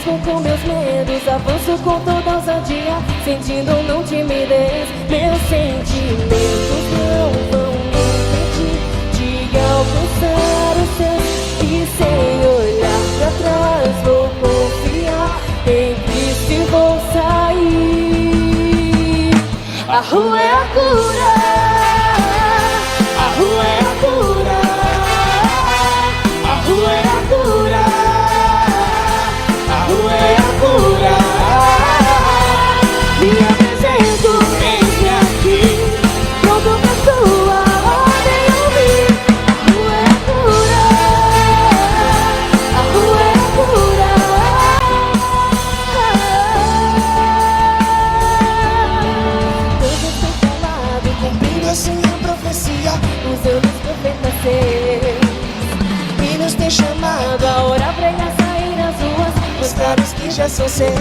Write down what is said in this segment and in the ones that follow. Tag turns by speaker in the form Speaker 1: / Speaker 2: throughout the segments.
Speaker 1: Luto com meus medos, avanço com toda ousadia, sentindo não timidez. Meus sentimentos não vão impedir de alcançar os seus. E sem olhar pra trás vou confiar em Cristo e vou sair. A rua é a cura, a rua é a cura, a rua é a cura, a rua é a cura. Me apresento, eis-me aqui, pronto pra sua ordem ouvir. A rua é a cura, a rua é a cura. Tudo foi falado, cumprindo assim a profecia, os anos profetas seus. E nos tem chamado a orar, pregar, sair às ruas, mostrar os que já são seus.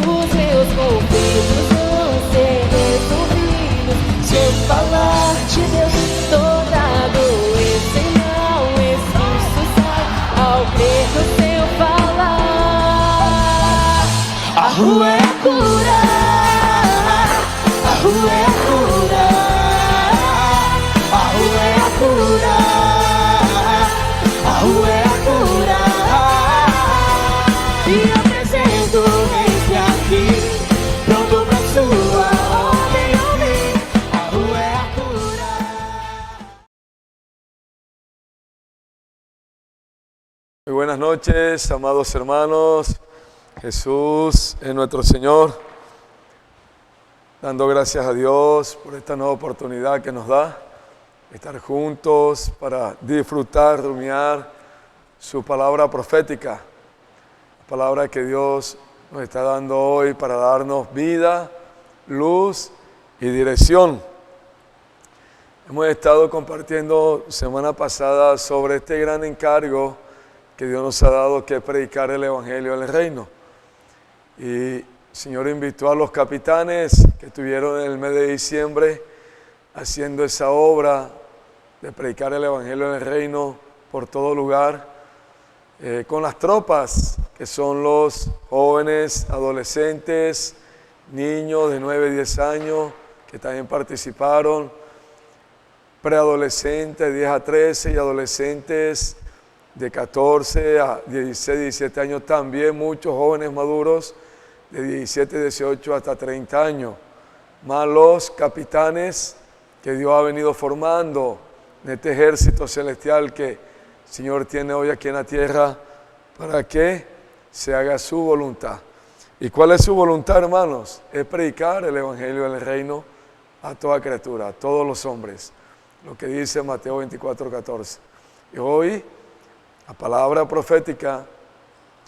Speaker 1: Os meus conflitos vão ser resolvidos se eu falar de Deus. Toda doença e mau espírito sai ao crer no seu falar. A rua é a cura, a rua é a cura, a rua é a cura, a rua é a cura. Me apresento, eis-me aqui, pronto pra sua ordem ouvir. A rua é a cura.
Speaker 2: Muy buenas noches, amados hermanos. Jesús es nuestro Señor. Dando gracias a Dios por esta nueva oportunidad que nos da, estar juntos para disfrutar, rumiar su palabra profética. La palabra que Dios nos está dando hoy para darnos vida, luz y dirección. Hemos estado compartiendo semana pasada sobre este gran encargo que Dios nos ha dado, que es predicar el Evangelio del Reino. Y el Señor invitó a los capitanes que estuvieron en el mes de diciembre haciendo esa obra de predicar el Evangelio del Reino por todo lugar, con las tropas, que son los jóvenes, adolescentes, niños de 9 y 10 años, que también participaron, preadolescentes, 10 a 13, y adolescentes de 14 a 16, 17 años, también muchos jóvenes maduros, de 17, 18 hasta 30 años, más los capitanes que Dios ha venido formando en este ejército celestial que el Señor tiene hoy aquí en la tierra para que se haga su voluntad. ¿Y cuál es su voluntad, hermanos? Es predicar el Evangelio del Reino a toda criatura, a todos los hombres, lo que dice Mateo 24, 14. Y hoy, la palabra profética,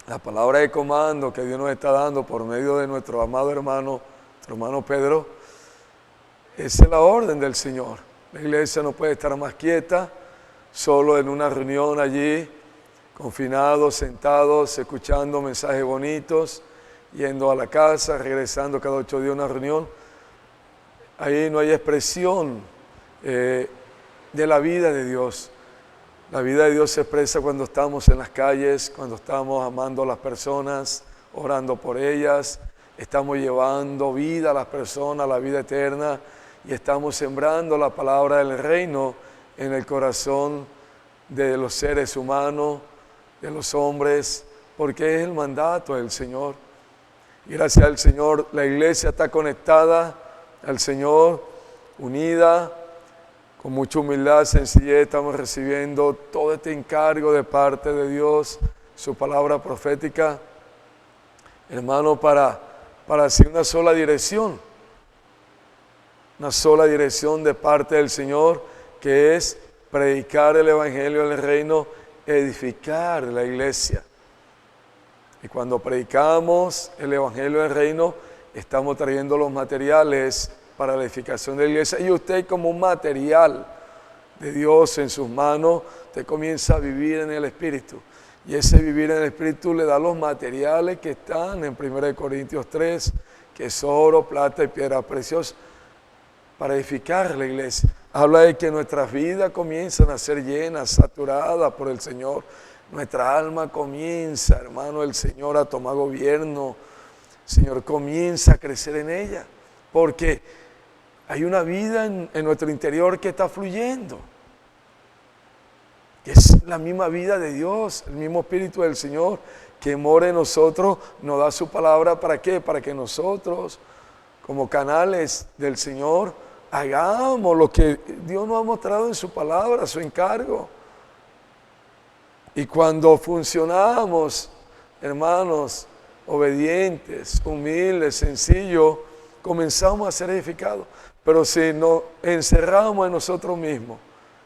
Speaker 2: la palabra de comando que Dios nos está dando por medio de nuestro amado hermano, nuestro hermano Pedro, esa es la orden del Señor. La iglesia no puede estar más quieta, solo en una reunión allí, confinados, sentados, escuchando mensajes bonitos, yendo a la casa, regresando cada 8 días a una reunión. Ahí no hay expresión de la vida de Dios. La vida de Dios se expresa cuando estamos en las calles, cuando estamos amando a las personas, orando por ellas, estamos llevando vida a las personas, la vida eterna, y estamos sembrando la palabra del reino en el corazón de los seres humanos, de los hombres, porque es el mandato del Señor. Y gracias al Señor, la iglesia está conectada al Señor, unida, con mucha humildad, sencillez, estamos recibiendo todo este encargo de parte de Dios, su palabra profética, hermano, para hacer una sola dirección de parte del Señor, que es predicar el Evangelio del Reino, edificar la iglesia. Y cuando predicamos el Evangelio del Reino, estamos trayendo los materiales para la edificación de la iglesia, y usted como un material de Dios en sus manos, usted comienza a vivir en el Espíritu, y ese vivir en el Espíritu le da los materiales que están en 1 Corintios 3, que es oro, plata y piedra preciosa, para edificar la iglesia. Habla de que nuestras vidas comienzan a ser llenas, saturadas por el Señor, nuestra alma comienza, hermano, el Señor a tomar gobierno. El Señor comienza a crecer en ella, porque hay una vida en nuestro interior que está fluyendo, que es la misma vida de Dios, el mismo Espíritu del Señor que mora en nosotros, nos da su palabra. ¿Para qué? Para que nosotros, como canales del Señor, hagamos lo que Dios nos ha mostrado en su palabra, su encargo. Y cuando funcionamos, hermanos, obedientes, humildes, sencillos, comenzamos a ser edificados. Pero si nos encerramos en nosotros mismos,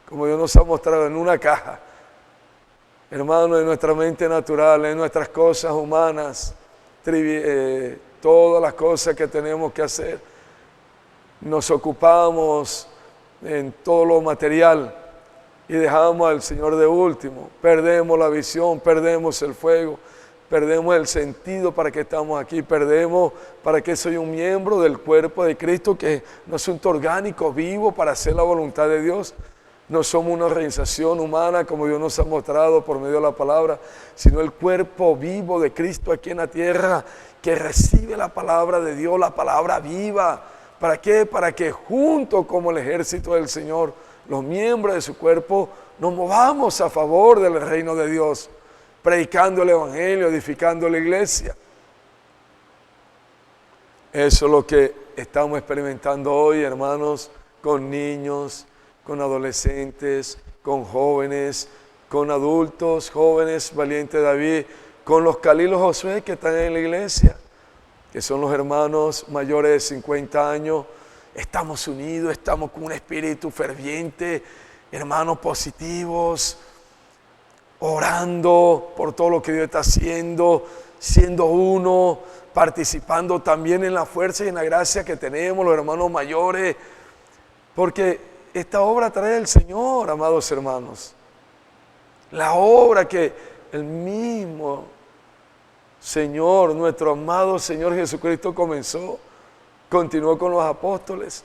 Speaker 2: como Dios nos ha mostrado, en una caja, hermanos, en nuestra mente natural, en nuestras cosas humanas, todas las cosas que tenemos que hacer, nos ocupamos en todo lo material y dejamos al Señor de último. Perdemos la visión, perdemos el fuego, perdemos el sentido para que estamos aquí, perdemos para que soy un miembro del cuerpo de Cristo, que no es un orgánico vivo para hacer la voluntad de Dios. No somos una organización humana como Dios nos ha mostrado por medio de la palabra, sino el cuerpo vivo de Cristo aquí en la tierra, que recibe la palabra de Dios, la palabra viva. ¿Para qué? Para que junto como el ejército del Señor, los miembros de su cuerpo, nos movamos a favor del reino de Dios, predicando el evangelio, edificando la iglesia. Eso es lo que estamos experimentando hoy, hermanos, con niños, con adolescentes, con jóvenes, con adultos, jóvenes, valiente David, con los Calilos Josué que están en la iglesia, que son los hermanos mayores de 50 años. Estamos unidos, estamos con un espíritu ferviente, hermanos positivos, orando por todo lo que Dios está haciendo, siendo uno, participando también en la fuerza y en la gracia que tenemos los hermanos mayores, porque esta obra trae el Señor, amados hermanos. La obra que el mismo Señor, nuestro amado Señor Jesucristo comenzó, continuó con los apóstoles.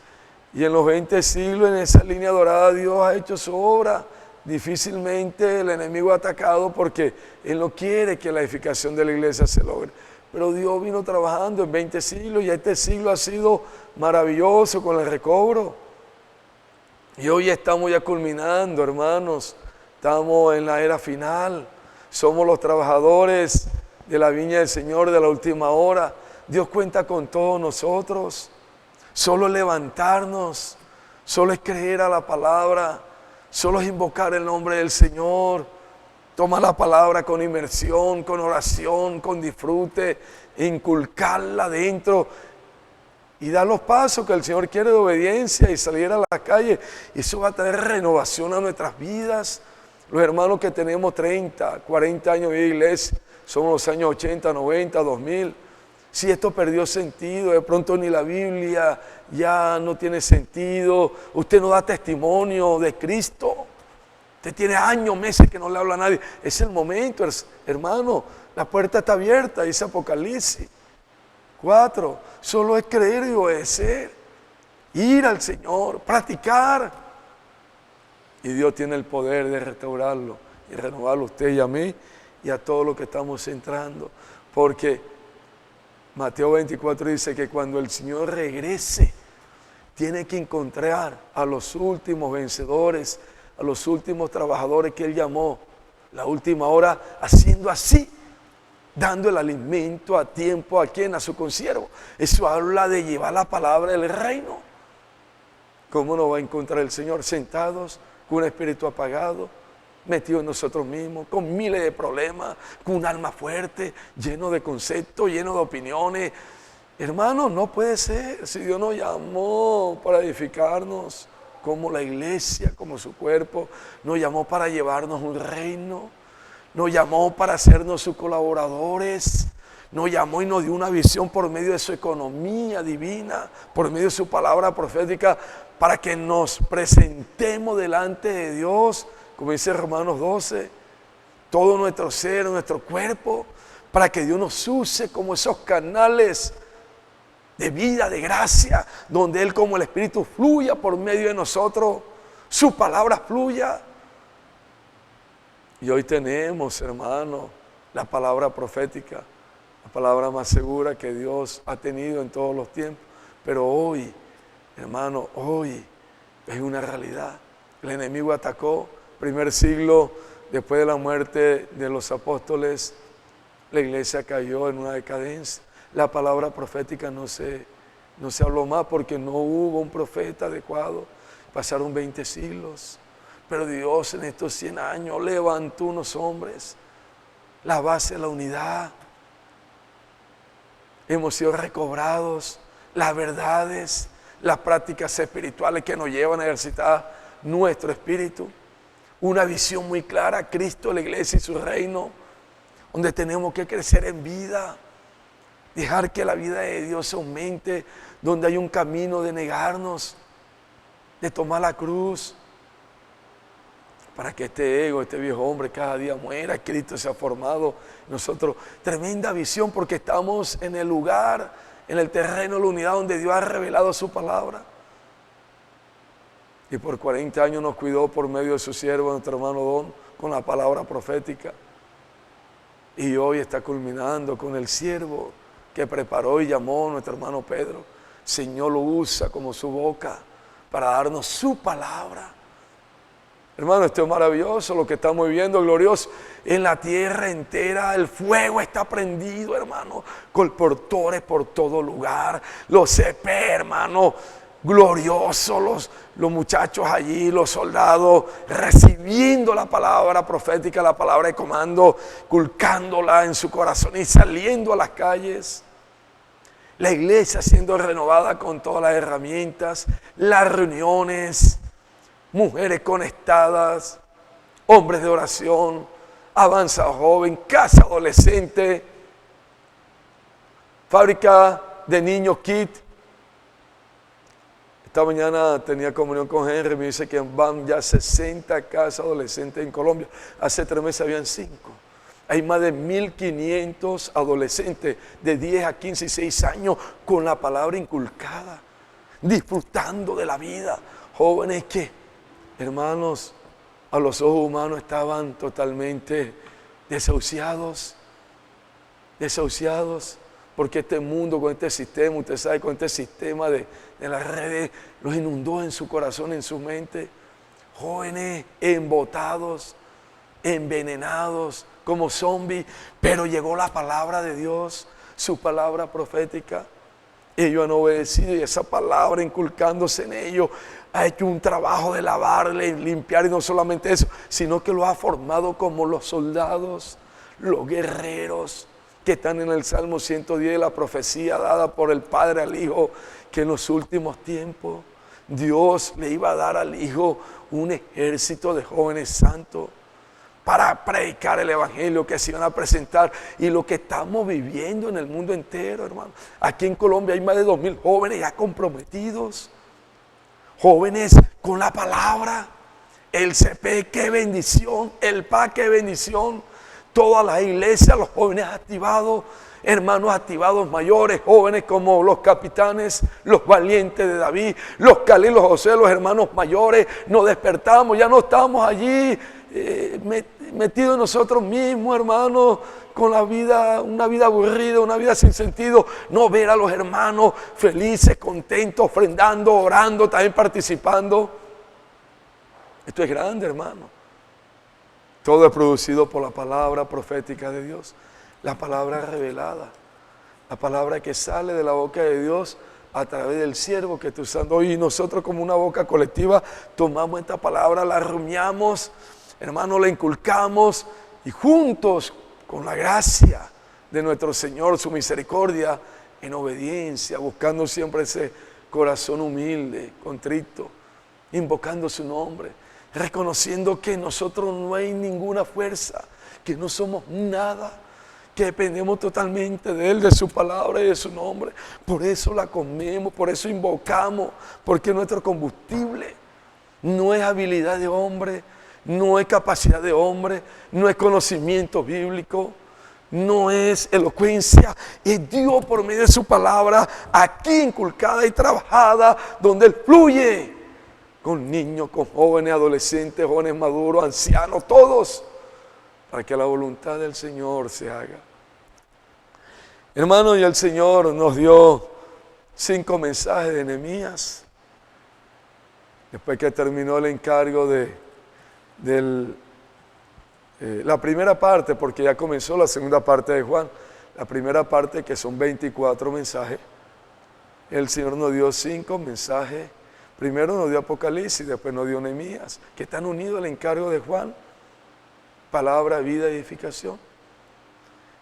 Speaker 2: Y en los 20 siglos, en esa línea dorada, Dios ha hecho su obra. Difícilmente el enemigo ha atacado, porque Él no quiere que la edificación de la iglesia se logre. Pero Dios vino trabajando en 20 siglos y este siglo ha sido maravilloso con el recobro. Y hoy estamos ya culminando, hermanos. Estamos en la era final. Somos los trabajadores de la viña del Señor de la última hora. Dios cuenta con todos nosotros. Solo es levantarnos, solo es creer a la palabra, solo es invocar el nombre del Señor. Toma la palabra con inmersión, con oración, con disfrute, inculcarla dentro y dar los pasos que el Señor quiere de obediencia y salir a la calle. Y eso va a traer renovación a nuestras vidas. Los hermanos que tenemos 30, 40 años de iglesia, somos los años 80, 90, 2000. Si esto perdió sentido, de pronto ni la Biblia ya no tiene sentido, usted no da testimonio de Cristo, usted tiene años, meses que no le habla a nadie, es el momento, hermano, la puerta está abierta, dice Apocalipsis 4, solo es creer y obedecer, ir al Señor, practicar, y Dios tiene el poder de restaurarlo y renovarlo a usted y a mí y a todos los que estamos entrando, porque Mateo 24 dice que cuando el Señor regrese, tiene que encontrar a los últimos vencedores, a los últimos trabajadores que Él llamó, la última hora, haciendo así, dando el alimento a tiempo a quien, a su consiervo. Eso habla de llevar la palabra del reino. ¿Cómo nos va a encontrar el Señor? Sentados, con un espíritu apagado, metido en nosotros mismos, con miles de problemas, con un alma fuerte, lleno de conceptos, lleno de opiniones. Hermanos, no puede ser. Si Dios nos llamó para edificarnos como la iglesia, como su cuerpo, nos llamó para llevarnos un reino, nos llamó para hacernos sus colaboradores, nos llamó y nos dio una visión por medio de su economía divina, por medio de su palabra profética, para que nos presentemos delante de Dios, como dice Romanos 12, todo nuestro ser, nuestro cuerpo, para que Dios nos use como esos canales de vida, de gracia, donde Él como el Espíritu fluya por medio de nosotros, su palabra fluya. Y hoy tenemos, hermano, la palabra profética, la palabra más segura que Dios ha tenido en todos los tiempos. Pero hoy, hermano, hoy es una realidad. El enemigo atacó, primer siglo después de la muerte de los apóstoles, la iglesia cayó en una decadencia. La palabra profética no se habló más porque no hubo un profeta adecuado. Pasaron 20 siglos. Pero Dios en estos 100 años levantó unos hombres, la base de la unidad. Hemos sido recobrados, las verdades, las prácticas espirituales que nos llevan a ejercitar nuestro espíritu. Una visión muy clara, Cristo, la iglesia y su reino, donde tenemos que crecer en vida, dejar que la vida de Dios aumente, donde hay un camino de negarnos, de tomar la cruz, para que este ego, este viejo hombre cada día muera. Cristo se ha formado en nosotros. Tremenda visión porque estamos en el lugar, en el terreno de la unidad donde Dios ha revelado su palabra. Y por 40 años nos cuidó por medio de su siervo, nuestro hermano Don, con la palabra profética. Y hoy está culminando con el siervo que preparó y llamó nuestro hermano Pedro. El Señor lo usa como su boca para darnos su palabra. Hermano, esto es maravilloso lo que estamos viviendo, glorioso. En la tierra entera el fuego está prendido, hermano. Colportores por todo lugar. Los CP, hermano, gloriosos. Los muchachos allí, los soldados, recibiendo la palabra profética, la palabra de comando, culcándola en su corazón y saliendo a las calles. La iglesia siendo renovada con todas las herramientas, las reuniones, mujeres conectadas, hombres de oración, avanza joven, casa adolescente, fábrica de niños kit. Esta mañana tenía comunión con Henry, me dice que van ya 60 casas adolescentes en Colombia. Hace 3 meses habían 5. Hay más de 1.500 adolescentes de 10 a 15 y 6 años con la palabra inculcada, disfrutando de la vida. Jóvenes que, hermanos, a los ojos humanos estaban totalmente desahuciados, porque este mundo, con este sistema, usted sabe, con este sistema de las redes, los inundó en su corazón, en su mente. Jóvenes embotados, envenenados, como zombies, pero llegó la palabra de Dios, su palabra profética. Ellos han obedecido y esa palabra inculcándose en ellos ha hecho un trabajo de lavarle, limpiar, y no solamente eso, sino que lo ha formado como los soldados, los guerreros que están en el Salmo 110, la profecía dada por el Padre al Hijo, que en los últimos tiempos Dios le iba a dar al Hijo un ejército de jóvenes santos para predicar el evangelio, que se iban a presentar. Y lo que estamos viviendo en el mundo entero, hermano. Aquí en Colombia hay más de 2.000 jóvenes ya comprometidos, jóvenes con la palabra. El CP, qué bendición. El PA, qué bendición. Todas las iglesias, los jóvenes activados, hermanos activados mayores, jóvenes como los capitanes, los valientes de David, los Calí, los José, los hermanos mayores. Nos despertamos, ya no estamos allí metidos en nosotros mismos, hermanos, con la vida, una vida aburrida, una vida sin sentido. No, ver a los hermanos felices, contentos, ofrendando, orando, también participando. Esto es grande, hermano. Todo es producido por la palabra profética de Dios, la palabra revelada, la palabra que sale de la boca de Dios a través del siervo que está usando hoy. Y nosotros, como una boca colectiva, tomamos esta palabra, la rumiamos, hermano, la inculcamos, y juntos, con la gracia de nuestro Señor, su misericordia, en obediencia, buscando siempre ese corazón humilde, contrito, invocando su nombre, reconociendo que en nosotros no hay ninguna fuerza, que no somos nada, que dependemos totalmente de Él, de su palabra y de su nombre. Por eso la comemos, por eso invocamos, porque nuestro combustible no es habilidad de hombre, no es capacidad de hombre, no es conocimiento bíblico, no es elocuencia, es Dios por medio de su palabra, aquí inculcada y trabajada, donde Él fluye con niños, con jóvenes, adolescentes, jóvenes maduros, ancianos, todos para que la voluntad del Señor se haga. Hermano, y el Señor nos dio 5 mensajes de Nehemías. Después que terminó el encargo de la primera parte, porque ya comenzó la segunda parte de Juan. La primera parte, que son 24 mensajes, el Señor nos dio 5 mensajes. Primero nos dio Apocalipsis, después nos dio Nehemías, que están unidos al encargo de Juan. Palabra, vida y edificación.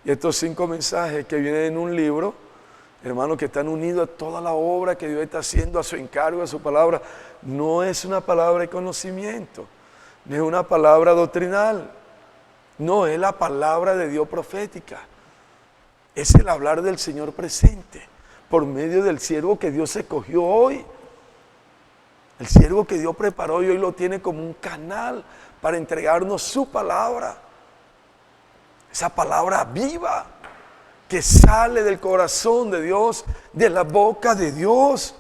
Speaker 2: Y estos 5 mensajes que vienen en un libro, hermanos, que están unidos a toda la obra que Dios está haciendo, a su encargo, a su palabra, no es una palabra de conocimiento, no es una palabra doctrinal, no, es la palabra de Dios profética. Es el hablar del Señor presente, por medio del siervo que Dios escogió hoy. El siervo que Dios preparó y hoy lo tiene como un canal para entregarnos su palabra. Esa palabra viva que sale del corazón de Dios, de la boca de Dios.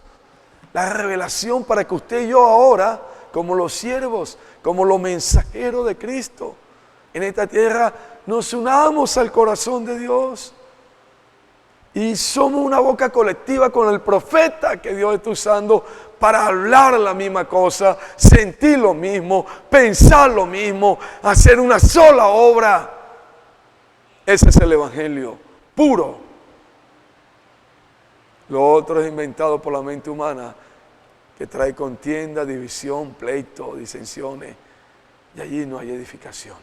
Speaker 2: La revelación para que usted y yo ahora, como los siervos, como los mensajeros de Cristo, en esta tierra nos unamos al corazón de Dios. Y somos una boca colectiva con el profeta que Dios está usando para hablar la misma cosa, sentir lo mismo, pensar lo mismo, hacer una sola obra. Ese es el evangelio puro. Lo otro es inventado por la mente humana, que trae contienda, división, pleito, disensiones. Y allí no hay edificación.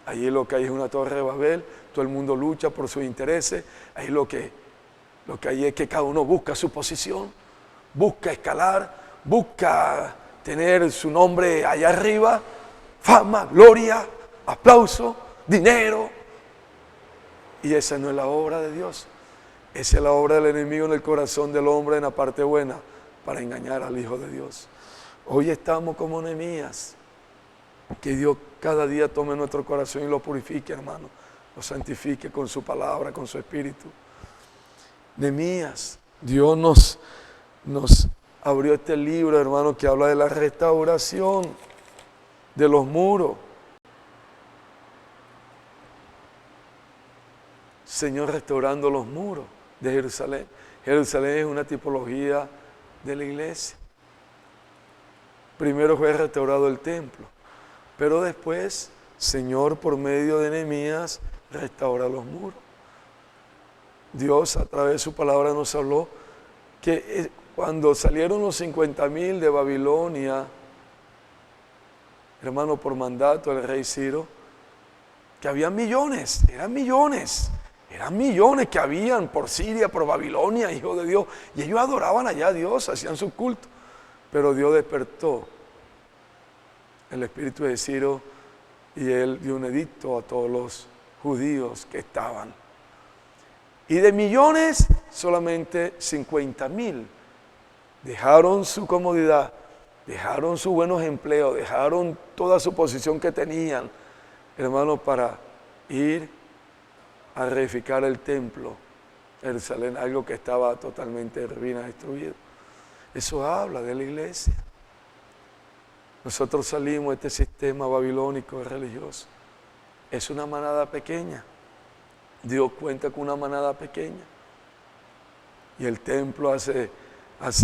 Speaker 2: Allí lo que hay es una torre de Babel, todo el mundo lucha por sus intereses. Ahí lo que hay es que cada uno busca su posición, busca escalar, busca tener su nombre allá arriba, fama, gloria, aplauso, dinero. Y esa no es la obra de Dios. Esa es la obra del enemigo en el corazón del hombre, en la parte buena, para engañar al Hijo de Dios. Hoy estamos como Nehemías. Que Dios cada día tome nuestro corazón y lo purifique, hermano. Lo santifique con su palabra, con su espíritu. Nehemías, Dios nos abrió este libro, hermano, que habla de la restauración de los muros. Señor, restaurando los muros de Jerusalén. Jerusalén es una tipología de la iglesia. Primero fue restaurado el templo, pero después, Señor, por medio de Nehemías, restaura los muros. Dios, a través de su palabra, nos habló que cuando salieron los 50,000 de Babilonia, hermano, por mandato del rey Ciro, que había millones, eran millones que habían por Siria, por Babilonia, hijo de Dios, y ellos adoraban allá a Dios, hacían su culto, pero Dios despertó el espíritu de Ciro y él dio un edicto a todos los judíos que estaban. Y de millones, solamente 50,000 dejaron su comodidad, dejaron sus buenos empleos, dejaron toda su posición que tenían, hermano, para ir a reedificar el templo, Jerusalén, algo que estaba totalmente en ruina, destruido. Eso habla de la iglesia. Nosotros salimos de este sistema babilónico religioso. Es una manada pequeña. Dios cuenta con una manada pequeña. Y el templo hace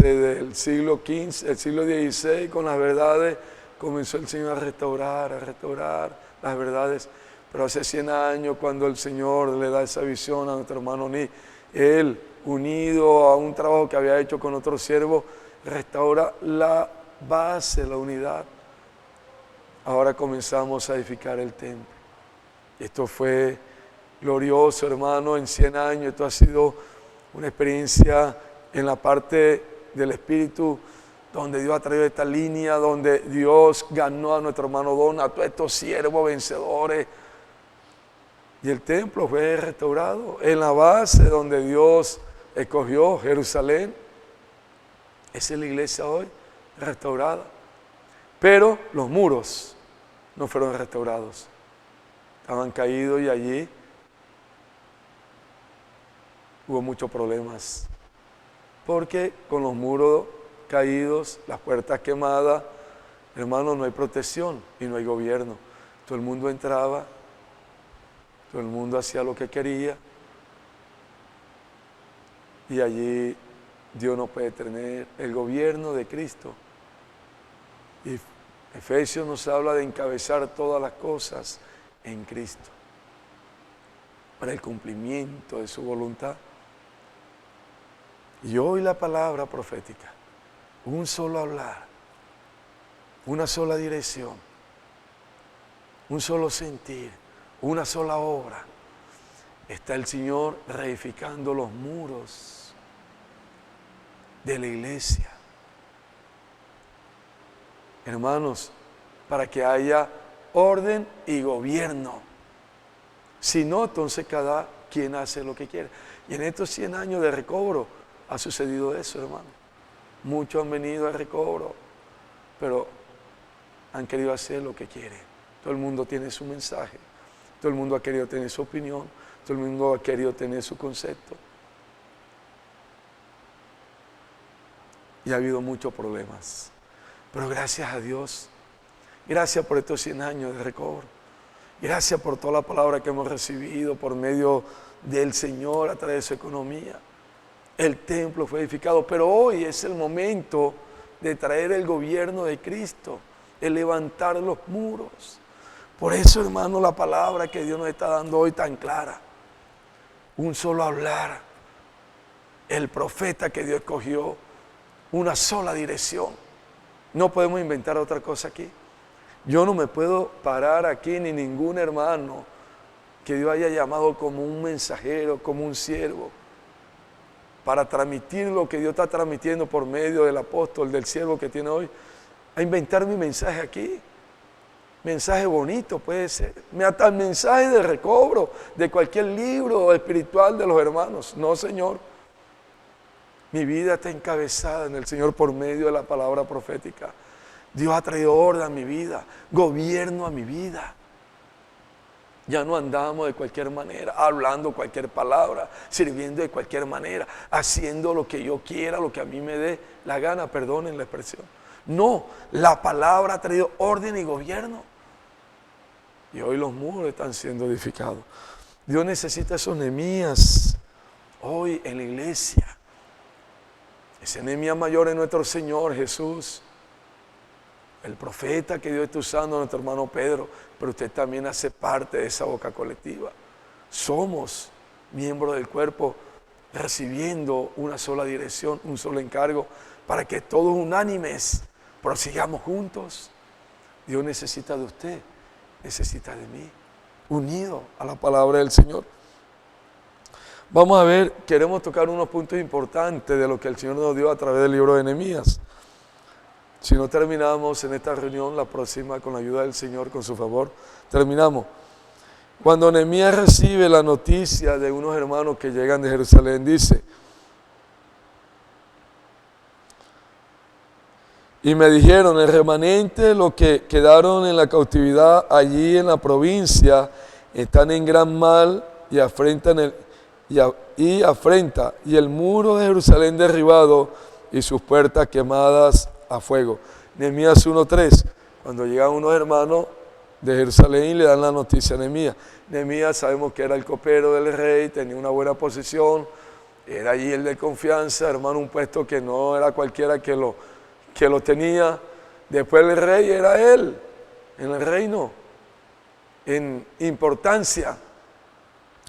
Speaker 2: del siglo XV, el siglo XVI, con las verdades, comenzó el Señor a restaurar las verdades. Pero hace 100 años, cuando el Señor le da esa visión a nuestro hermano Ni, él, unido a un trabajo que había hecho con otro siervo, restaura la base, la unidad. Ahora comenzamos a edificar el templo. Esto fue glorioso, hermano, en 100 años. Esto ha sido una experiencia en la parte del Espíritu, donde Dios ha traído esta línea, donde Dios ganó a nuestro hermano Don, a todos estos siervos vencedores. Y el templo fue restaurado en la base donde Dios escogió, Jerusalén. Esa es la iglesia hoy, restaurada. Pero los muros no fueron restaurados. Estaban caídos y allí hubo muchos problemas. Porque con los muros caídos, las puertas quemadas, hermano, no hay protección y no hay gobierno. Todo el mundo entraba Todo el mundo hacía lo que quería. Y allí Dios no puede tener el gobierno de Cristo. Y Efesios nos habla de encabezar todas las cosas en Cristo, para el cumplimiento de su voluntad. Y hoy la palabra profética, un solo hablar, una sola dirección, un solo sentir, una sola obra. Está el Señor reedificando los muros de la iglesia. Hermanos, para que haya orden y gobierno. Si no, entonces cada quien hace lo que quiere. Y en estos 100 años de recobro ha sucedido eso, hermano. Muchos han venido al recobro, pero han querido hacer lo que quieren. Todo el mundo tiene su mensaje. Todo el mundo ha querido tener su opinión. Todo el mundo ha querido tener su concepto. Y ha habido muchos problemas. Pero gracias a Dios, gracias por estos 100 años de recobro. Gracias por toda la palabra que hemos recibido por medio del Señor a través de su economía. El templo fue edificado, pero hoy es el momento de traer el gobierno de Cristo, de levantar los muros. Por eso, hermano, la palabra que Dios nos está dando hoy tan clara. Un solo hablar, el profeta que Dios escogió, una sola dirección. No podemos inventar otra cosa aquí. Yo no me puedo parar aquí ni ningún hermano que Dios haya llamado como un mensajero, como un siervo, para transmitir lo que Dios está transmitiendo por medio del apóstol, del siervo que tiene hoy, a inventar mi mensaje aquí. Mensaje bonito puede ser, hasta el mensaje de recobro de cualquier libro espiritual de los hermanos. No, Señor. Mi vida está encabezada en el Señor por medio de la palabra profética. Dios ha traído orden a mi vida, gobierno a mi vida. Ya no andamos de cualquier manera, hablando cualquier palabra, sirviendo de cualquier manera, haciendo lo que yo quiera, lo que a mí me dé la gana, perdonen la expresión. No, la palabra ha traído orden y gobierno. Y hoy los muros están siendo edificados. Dios necesita esos Nehemías hoy en la iglesia. Ese Nehemías mayor es nuestro Señor Jesús, el profeta que Dios está usando, nuestro hermano Pedro, pero usted también hace parte de esa boca colectiva. Somos miembros del cuerpo recibiendo una sola dirección, un solo encargo, para que todos unánimes prosigamos juntos. Dios necesita de usted, necesita de mí, unido a la palabra del Señor. Vamos a ver, queremos tocar unos puntos importantes de lo que el Señor nos dio a través del libro de Nehemías. Si no terminamos en esta reunión, la próxima, con la ayuda del Señor, con su favor, terminamos. Cuando Nehemías recibe la noticia de unos hermanos que llegan de Jerusalén, dice: y me dijeron, el remanente, los que quedaron en la cautividad allí en la provincia, están en gran mal y afrentan y el muro de Jerusalén derribado y sus puertas quemadas a fuego. Nehemías 1:3, cuando llegan unos hermanos de Jerusalén y le dan la noticia a Nehemías. Nehemías sabemos que era el copero del rey, tenía una buena posición, era allí el de confianza, hermano, un puesto que no era cualquiera que lo tenía. Después el rey era él, en el reino, en importancia.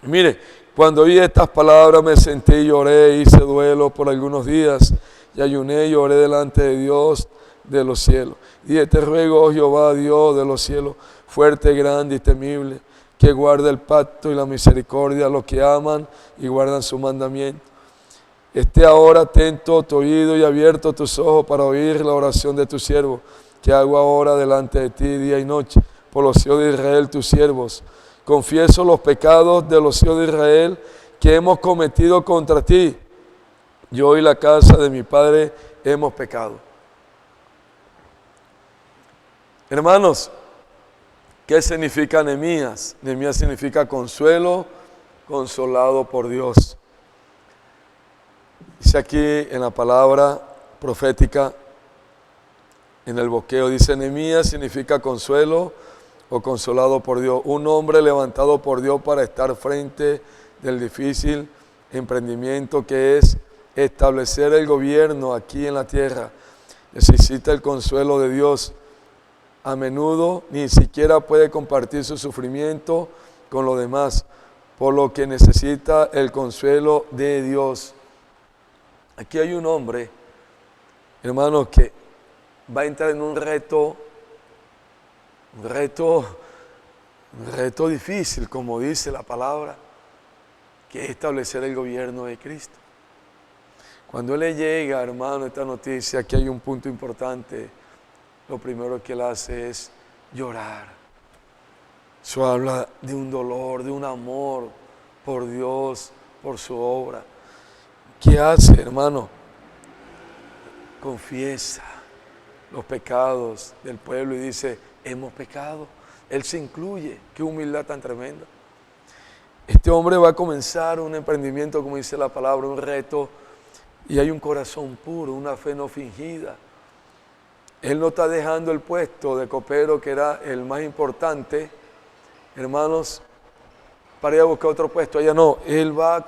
Speaker 2: Mire, cuando oí estas palabras me senté y lloré, hice duelo por algunos días y ayuné y lloré delante de Dios de los cielos. Y te ruego, oh Jehová, Dios de los cielos, fuerte, grande y temible, que guarde el pacto y la misericordia a los que aman y guardan su mandamiento. Esté ahora atento tu oído y abierto tus ojos para oír la oración de tu siervo, que hago ahora delante de ti día y noche, por los hijos de Israel, tus siervos. Confieso los pecados de los hijos de Israel que hemos cometido contra ti. Yo y la casa de mi padre hemos pecado. Hermanos, ¿qué significa Nehemías? Nehemías significa consuelo, consolado por Dios. Dice aquí en la palabra profética, en el boqueo, dice Nehemías significa consuelo, o consolado por Dios. Un hombre levantado por Dios para estar frente del difícil emprendimiento que es establecer el gobierno aquí en la tierra. Necesita el consuelo de Dios. A menudo ni siquiera puede compartir su sufrimiento con los demás, por lo que necesita el consuelo de Dios. Aquí hay un hombre, hermanos, que va a entrar en un reto difícil, como dice la palabra, que es establecer el gobierno de Cristo. Cuando él le llega, hermano, esta noticia, aquí hay un punto importante. Lo primero que él hace es llorar. Eso habla de un dolor, de un amor por Dios, por su obra. ¿Qué hace, hermano? Confiesa los pecados del pueblo y dice, hemos pecado. Él se incluye. Qué humildad tan tremenda. Este hombre va a comenzar un emprendimiento, como dice la palabra, un reto, y hay un corazón puro, una fe no fingida. Él no está dejando el puesto de copero, que era el más importante, hermanos, para ir a buscar otro puesto. Allá no, él va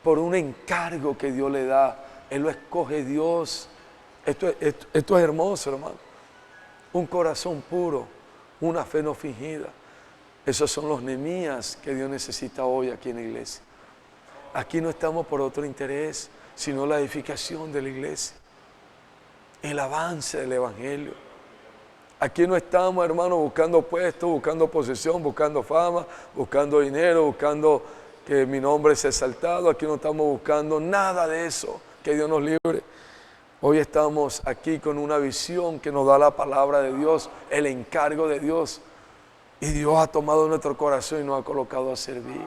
Speaker 2: por un encargo que Dios le da. Él lo escoge Dios. Esto es hermoso, hermano. Un corazón puro, una fe no fingida. Esos son los Nehemías que Dios necesita hoy aquí en la iglesia. Aquí no estamos por otro interés, sino la edificación de la iglesia, el avance del evangelio. Aquí no estamos, hermano, buscando puestos, buscando posesión, buscando fama, buscando dinero, buscando que mi nombre sea exaltado. Aquí no estamos buscando nada de eso, que Dios nos libre. Hoy estamos aquí con una visión que nos da la palabra de Dios, el encargo de Dios. Y Dios ha tomado nuestro corazón y nos ha colocado a servir.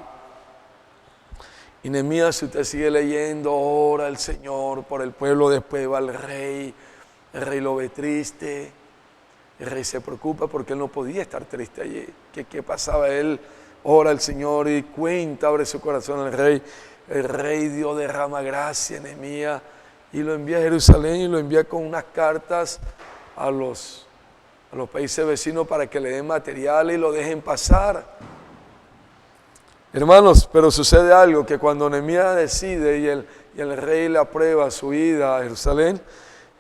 Speaker 2: Y Nehemías, si usted sigue leyendo, ora al Señor por el pueblo, después va al rey. El rey lo ve triste. El rey se preocupa porque él no podía estar triste allí. ¿Qué pasaba? Él ora al Señor y cuenta, abre su corazón al rey. El rey Dios derrama gracia en Nehemías y lo envía a Jerusalén y lo envía con unas cartas a los países vecinos para que le den material y lo dejen pasar. Hermanos, pero sucede algo, que cuando Nehemías decide y el rey le aprueba su ida a Jerusalén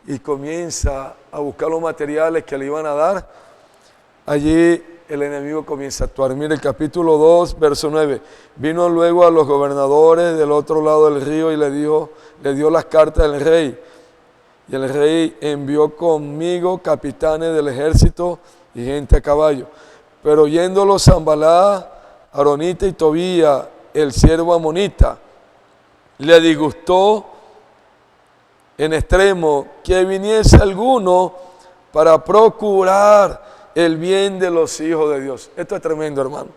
Speaker 2: y comienza a buscar los materiales que le iban a dar, allí el enemigo comienza a actuar. Mire el capítulo 2, verso 9. Vino luego a los gobernadores del otro lado del río y le dio las cartas del rey. Y el rey envió conmigo capitanes del ejército y gente a caballo. Pero oyéndolo Sanballat, Aronita y Tobía, el siervo amonita, le disgustó en extremo que viniese alguno para procurar el bien de los hijos de Dios. Esto es tremendo, hermano.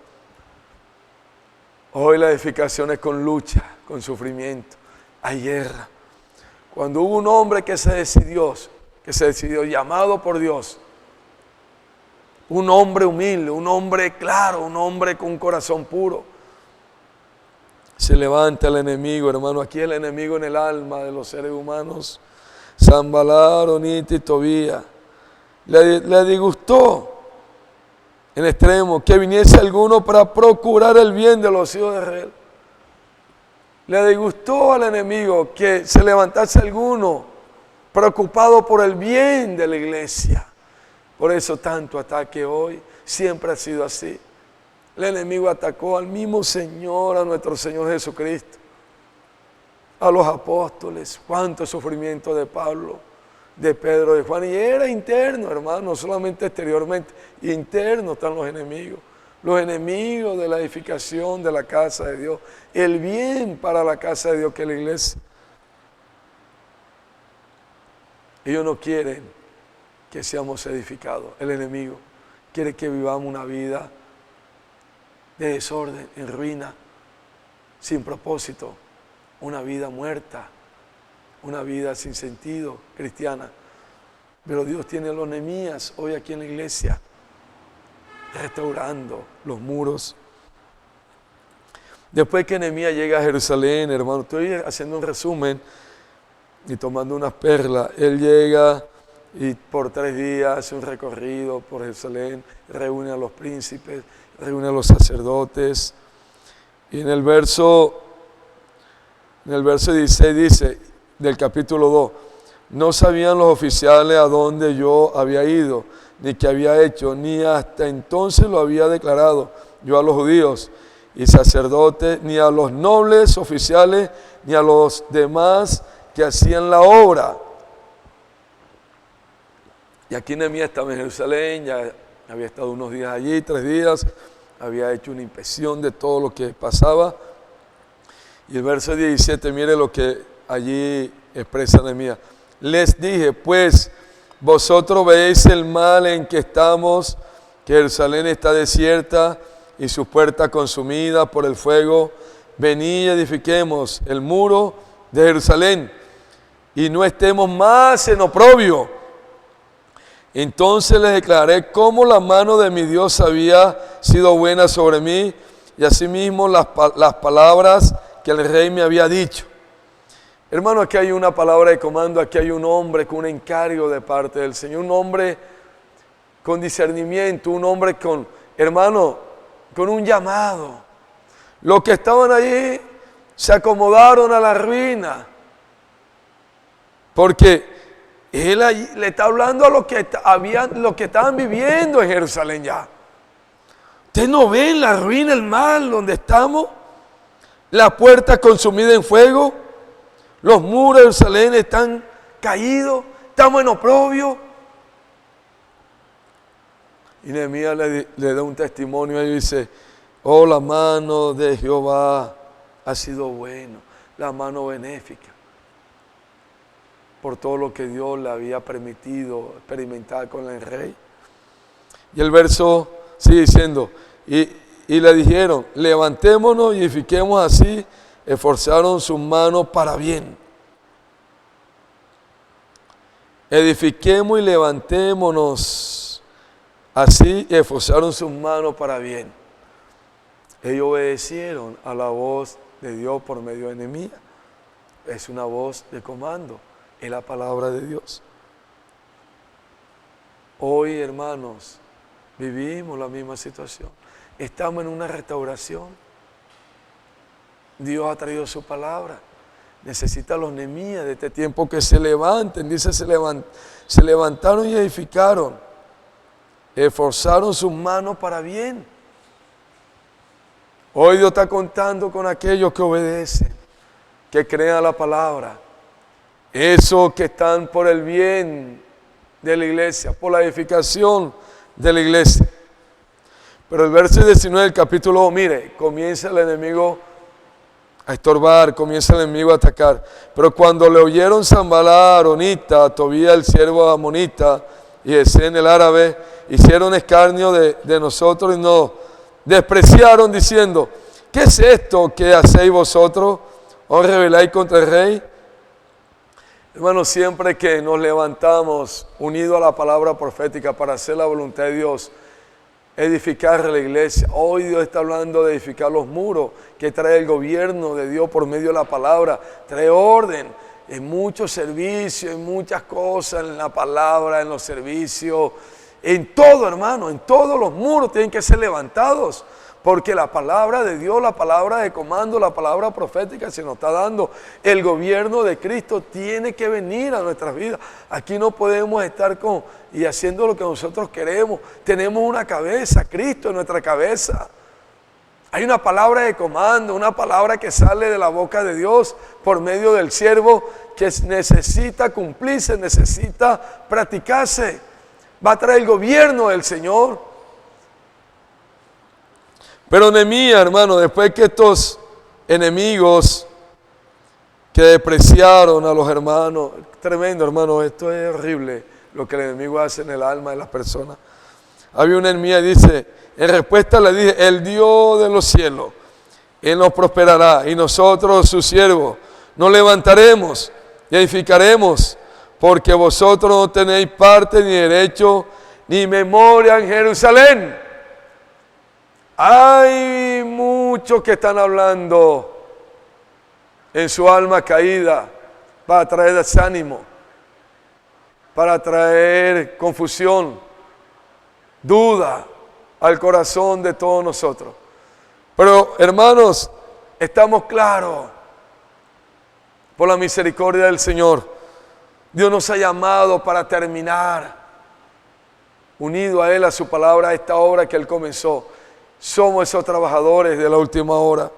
Speaker 2: Hoy la edificación es con lucha, con sufrimiento, hay guerra. Cuando hubo un hombre que se decidió, llamado por Dios, un hombre humilde, un hombre claro, un hombre con un corazón puro, se levanta el enemigo, hermano. Aquí el enemigo en el alma de los seres humanos, Sanballat, Aronita y Tobía, le disgustó en extremo que viniese alguno para procurar el bien de los hijos de Israel. Le disgustó al enemigo que se levantase alguno preocupado por el bien de la iglesia. Por eso tanto ataque hoy, siempre ha sido así. El enemigo atacó al mismo Señor, a nuestro Señor Jesucristo, a los apóstoles. Cuánto sufrimiento de Pablo, de Pedro, de Juan. Y era interno, hermano, no solamente exteriormente. Interno están los enemigos de la edificación de la casa de Dios, el bien para la casa de Dios que es la iglesia. Ellos no quieren que seamos edificados. El enemigo quiere que vivamos una vida de desorden, en ruina, sin propósito, una vida muerta, una vida sin sentido cristiana. Pero Dios tiene a los Nehemías hoy aquí en la iglesia, restaurando los muros. Después que Nehemías llega a Jerusalén, hermano, estoy haciendo un resumen y tomando unas perlas. Él llega y por 3 días hace un recorrido por Jerusalén, reúne a los príncipes, reúne a los sacerdotes. Y en el verso 16 dice, del capítulo 2, no sabían los oficiales a dónde yo había ido, ni qué había hecho, ni hasta entonces lo había declarado yo a los judíos y sacerdotes, ni a los nobles oficiales, ni a los demás que hacían la obra. Y aquí Nehemías estaba en Jerusalén, ya había estado unos días allí, 3 días, había hecho una inspección de todo lo que pasaba. Y el verso 17, mire lo que allí expresa Nehemías. Les dije, pues, vosotros veis el mal en que estamos, que Jerusalén está desierta y sus puertas consumidas por el fuego. Venid y edifiquemos el muro de Jerusalén y no estemos más en oprobio. Entonces les declaré cómo la mano de mi Dios había sido buena sobre mí y asimismo las palabras que el rey me había dicho. Hermano, aquí hay una palabra de comando, aquí hay un hombre con un encargo de parte del Señor, un hombre con discernimiento, un hombre con, hermano, con un llamado. Los que estaban allí se acomodaron a la ruina, porque él le está hablando a los que estaban viviendo en Jerusalén ya. ¿Ustedes no ven la ruina, el mal donde estamos? La puerta consumida en fuego, los muros de Jerusalén están caídos, estamos en oprobio. Y Nehemías le da un testimonio y dice, oh, la mano de Jehová ha sido buena, la mano benéfica, por todo lo que Dios le había permitido experimentar con el rey. Y el verso sigue diciendo, y le dijeron, levantémonos y edifiquemos así, esforzaron sus manos para bien. Edifiquemos y levantémonos así, y esforzaron sus manos para bien. Ellos obedecieron a la voz de Dios por medio de Nehemías. Es una voz de comando, es la palabra de Dios. Hoy, hermanos, vivimos la misma situación. Estamos en una restauración. Dios ha traído su palabra. Necesita a los Nehemías de este tiempo que se levanten. Dice, se levantaron y edificaron. Esforzaron sus manos para bien. Hoy Dios está contando con aquellos que obedecen, que crean la palabra. Esos que están por el bien de la iglesia, por la edificación de la iglesia. Pero el verso 19 del capítulo 2, mire, comienza el enemigo a estorbar, comienza el enemigo a atacar. Pero cuando le oyeron Sanballat, Aronita, Tobías el siervo amonita y Gesem el árabe, hicieron escarnio de nosotros y nos despreciaron diciendo, ¿qué es esto que hacéis vosotros? ¿Os rebeláis contra el rey? Hermanos, siempre que nos levantamos unidos a la palabra profética para hacer la voluntad de Dios, edificar la iglesia. Hoy Dios está hablando de edificar los muros que trae el gobierno de Dios por medio de la palabra. Trae orden en muchos servicios, en muchas cosas, en la palabra, en los servicios, en todo, hermano, en todos los muros tienen que ser levantados. Porque la palabra de Dios, la palabra de comando, la palabra profética se nos está dando. El gobierno de Cristo tiene que venir a nuestras vidas. Aquí no podemos estar y haciendo lo que nosotros queremos. Tenemos una cabeza, Cristo en nuestra cabeza. Hay una palabra de comando, una palabra que sale de la boca de Dios por medio del siervo que necesita cumplirse, necesita practicarse. Va a traer el gobierno del Señor. Pero Nehemías, hermano, después que estos enemigos que despreciaron a los hermanos, tremendo, hermano, esto es horrible lo que el enemigo hace en el alma de las personas. Había una Nehemías, dice, en respuesta le dije, el Dios de los cielos, Él nos prosperará y nosotros, sus siervos, nos levantaremos y edificaremos, porque vosotros no tenéis parte ni derecho ni memoria en Jerusalén. Hay muchos que están hablando en su alma caída para traer desánimo. para traer confusión, duda al corazón de todos nosotros. Pero hermanos, estamos claros por la misericordia del Señor. Dios nos ha llamado para terminar unido a Él, a su palabra, a esta obra que Él comenzó. Somos esos trabajadores de la última hora.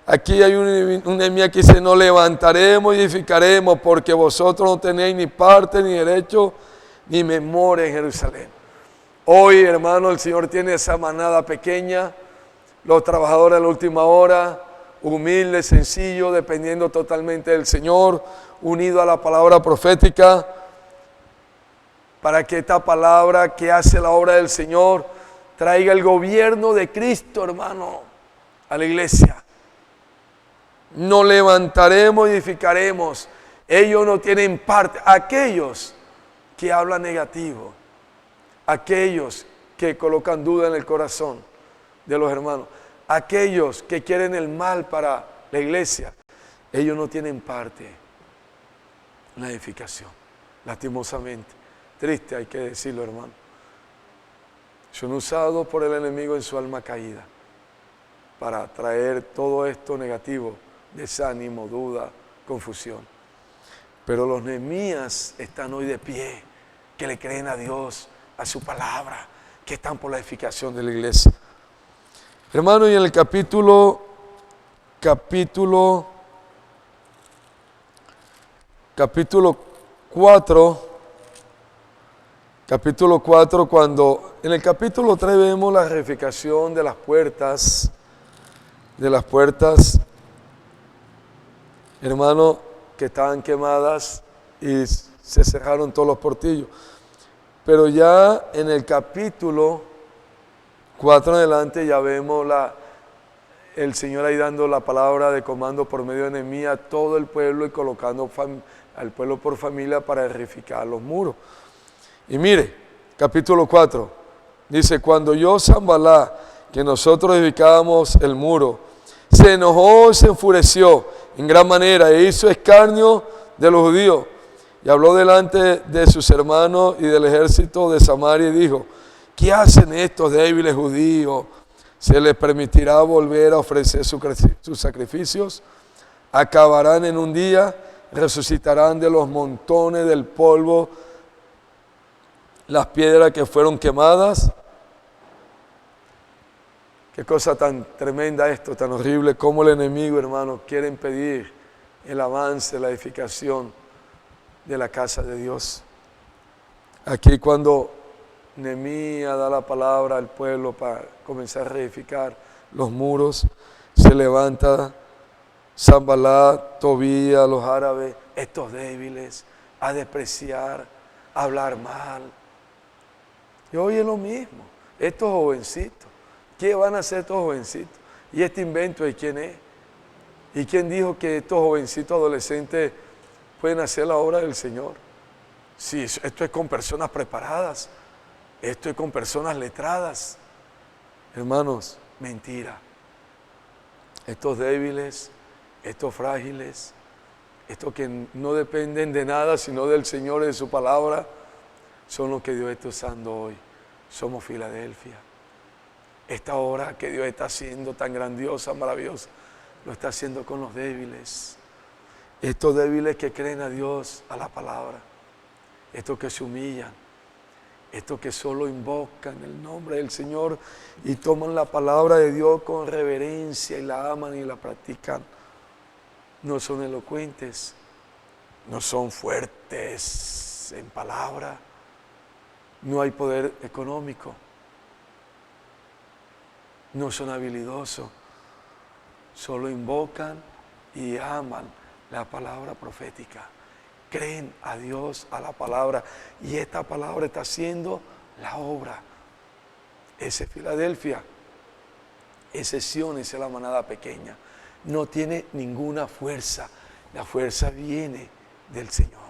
Speaker 2: Aquí hay un Nehemías que dice, nos levantaremos y edificaremos, porque vosotros no tenéis ni parte, ni derecho, ni memoria en Jerusalén. Hoy, hermano, el Señor tiene esa manada pequeña, los trabajadores de la última hora, humildes, sencillos, dependiendo totalmente del Señor, unido a la palabra profética, para que esta palabra que hace la obra del Señor traiga el gobierno de Cristo, hermano, a la iglesia. Nos levantaremos y edificaremos. Ellos no tienen parte. Aquellos que hablan negativo, aquellos que colocan duda en el corazón de los hermanos, aquellos que quieren el mal para la iglesia, ellos no tienen parte en la edificación. Lastimosamente, triste hay que decirlo, hermano. Son usados por el enemigo en su alma caída para traer todo esto negativo, desánimo, duda, confusión. Pero los Nehemías están hoy de pie, que le creen a Dios, a su palabra, que están por la edificación de la iglesia. Hermano, y en el capítulo 4, cuando en el capítulo 3 vemos la reedificación de las puertas, hermano, que estaban quemadas y se cerraron todos los portillos. Pero ya en el capítulo 4 en adelante ya vemos el Señor ahí dando la palabra de comando por medio de Nehemías a todo el pueblo y colocando al pueblo por familia para reedificar los muros. Y mire, capítulo 4, dice, cuando yo, Sanballat, que nosotros edificábamos el muro, se enojó y se enfureció en gran manera e hizo escarnio de los judíos y habló delante de sus hermanos y del ejército de Samaria y dijo, ¿qué hacen estos débiles judíos? ¿Se les permitirá volver a ofrecer sus sacrificios? ¿Acabarán en un día? ¿Resucitarán de los montones del polvo las piedras que fueron quemadas? Qué cosa tan tremenda esto, tan horrible, como el enemigo, hermano, quiere impedir el avance, la edificación de la casa de Dios. Aquí cuando Nehemías da la palabra al pueblo para comenzar a reedificar los muros, se levanta Sanballat, Tobías, los árabes, estos débiles, a despreciar, a hablar mal. Y hoy es lo mismo, estos jovencitos. ¿Qué van a hacer estos jovencitos? ¿Y este invento de quién es? ¿Y quién dijo que estos jovencitos adolescentes pueden hacer la obra del Señor? Sí, esto es con personas preparadas, esto es con personas letradas. Hermanos, mentira. Estos débiles, estos frágiles, estos que no dependen de nada sino del Señor y de su palabra, son los que Dios está usando hoy. Somos Filadelfia. Esta obra que Dios está haciendo tan grandiosa, maravillosa, lo está haciendo con los débiles. Estos débiles que creen a Dios, a la palabra. Estos que se humillan. Estos que solo invocan el nombre del Señor y toman la palabra de Dios con reverencia y la aman y la practican. No son elocuentes, no son fuertes en palabra, no hay poder económico. No son habilidosos, solo invocan y aman la palabra profética. Creen a Dios, a la palabra, y esta palabra está haciendo la obra. Ese es Filadelfia, ese es Sion, esa es la manada pequeña. No tiene ninguna fuerza, la fuerza viene del Señor,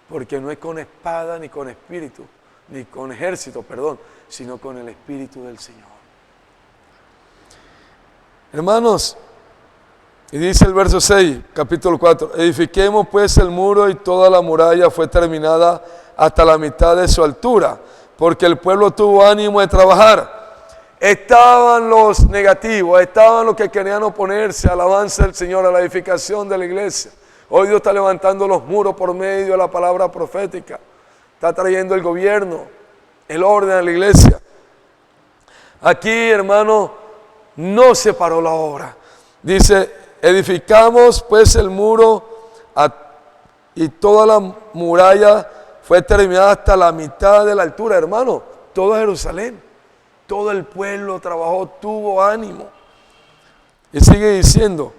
Speaker 2: porque no es con espada ni con espíritu, ni con ejército, perdón, sino con el Espíritu del Señor. Hermanos, y dice el verso 6, capítulo 4, edifiquemos pues el muro y toda la muralla fue terminada hasta la mitad de su altura, porque el pueblo tuvo ánimo de trabajar. Estaban los negativos, estaban los que querían oponerse al avance del Señor, a la edificación de la iglesia. Hoy Dios está levantando los muros por medio de la palabra profética. Está trayendo el gobierno, el orden a la iglesia. Aquí, hermano, no se paró la obra. Dice, edificamos pues el muro y toda la muralla fue terminada hasta la mitad de la altura. Hermano, todo Jerusalén, todo el pueblo trabajó, tuvo ánimo. Y sigue diciendo,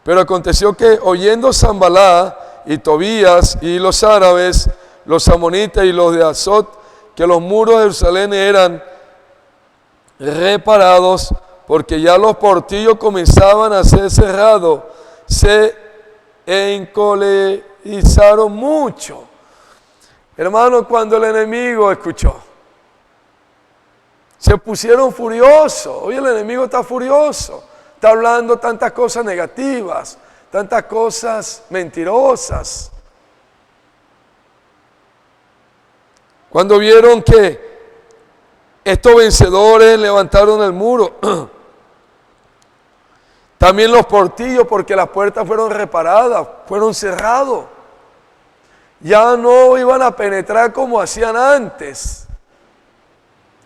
Speaker 2: pero aconteció que oyendo Sanballat y Tobías y los árabes, los amonitas y los de Azot, que los muros de Jerusalén eran reparados, porque ya los portillos comenzaban a ser cerrados, se encolerizaron mucho. Hermano, cuando el enemigo escuchó, se pusieron furiosos. Hoy el enemigo está furioso, está hablando tantas cosas negativas, tantas cosas mentirosas. Cuando vieron que estos vencedores levantaron el muro, también los portillos, porque las puertas fueron reparadas, fueron cerrados. Ya no iban a penetrar como hacían antes.